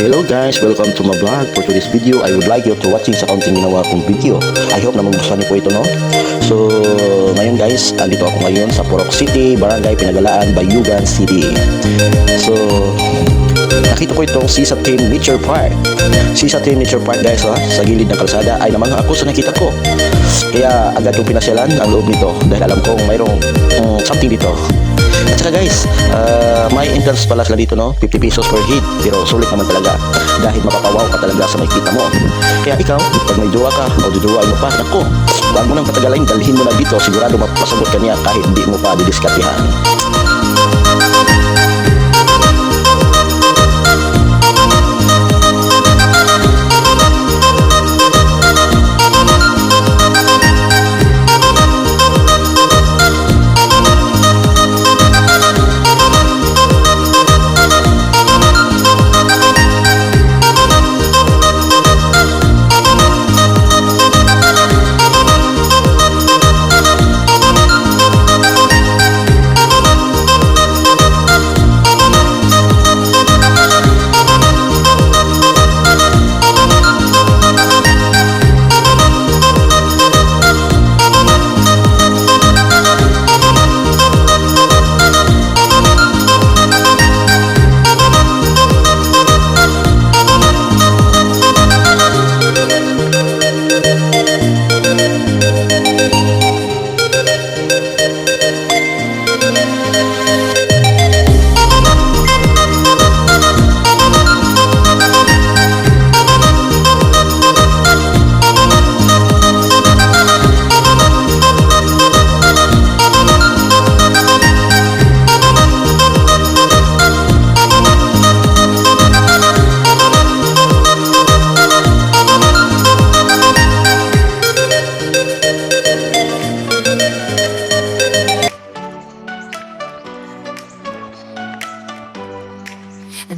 Hello guys, welcome to my vlog. For today's video, I would like you to watching sa kaunting ginawa kong video. I hope na magustuhan niyo po ito, no? So, ngayon guys, andito ako ngayon sa Purok City, Barangay Pinagalaan, Bayugan City. So, nakita ko itong Sisa Nature Park. Sisa Nature Park guys, ha? Sa gilid ng kalsada ay naman ako sa nakita ko. Kaya agad kong pinasyalan ang loob nito dahil alam kong mayroong something dito. At saka guys, may entrance pala sila dito, no? 50 pesos per head. Pero sulit naman talaga dahil mapapawaw ka talaga sa makikita mo. Kaya ikaw, pag may jowa ka o duduwain mo pa, naku, huwag mo nang patagalan, dalhin mo na dito. Sigurado mapasagot ka niya kahit hindi mo pa didiskartehan.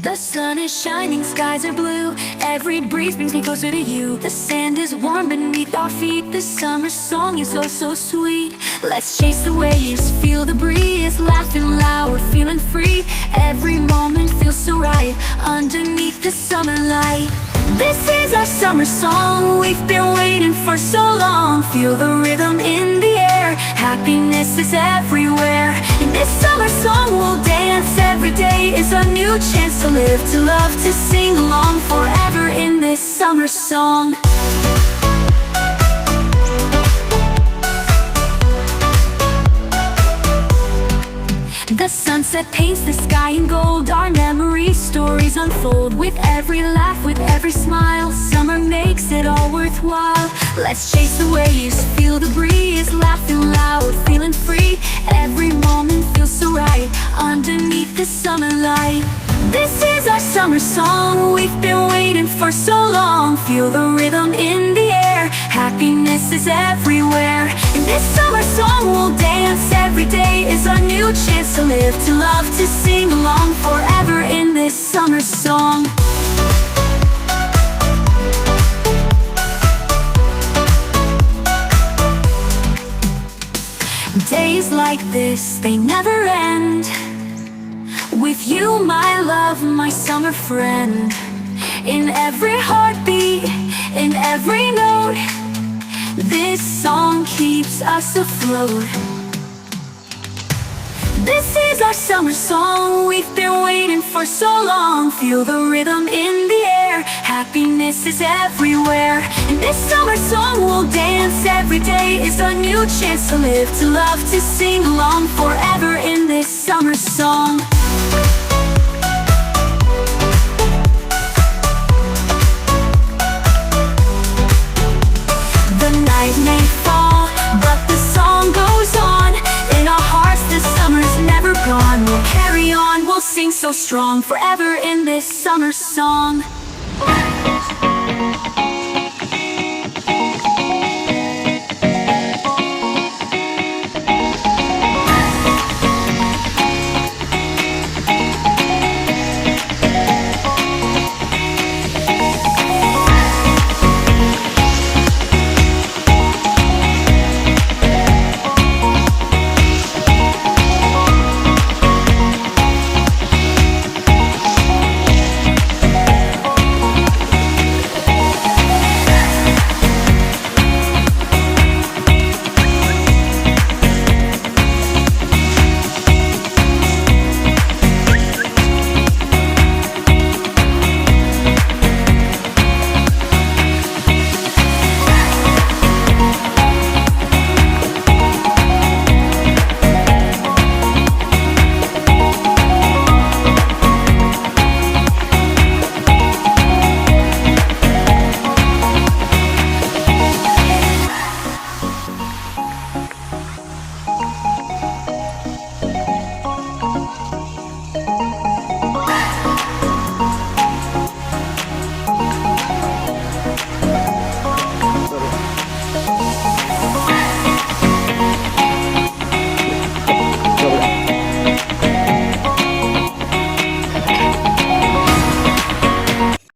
The sun is shining, skies are blue. Every breeze brings me closer to you. The sand is warm beneath our feet. The summer song is oh so sweet. Let's chase the waves, feel the breeze. Laughing loud, we're feeling free. Every moment feels so right underneath the summer light. This is our summer song, we've been waiting for so long. Feel the rhythm in the air, happiness is everywhere. In this summer song we'll dance, every day is a new chance to live, to love, to sing along forever in this summer song. The sunset paints the sky in gold. Our memory stories unfold. With every laugh, with every smile, summer makes it all worthwhile. Let's chase the waves, feel the breeze. Laughing loud, feeling free. Every moment feels so right underneath the summer light. This is our summer song, we've been waiting for so long. Feel the rhythm in the air, happiness is everywhere. In this summer song we'll dance, every day is a new chance to live, to love, to sing along forever in this summer song. Days like this, they never end. With you, my love, my summer friend. In every heartbeat, in every note, this song keeps us afloat. This is our summer song, we've been waiting for so long. Feel the rhythm in the air, happiness is everywhere. In this summer song we'll dance, every day is a new chance to live, to love, to sing along forever in this summer song. The night may fall, but the song goes on. In our hearts the summer's never gone. We'll carry on, we'll sing so strong forever in this summer song.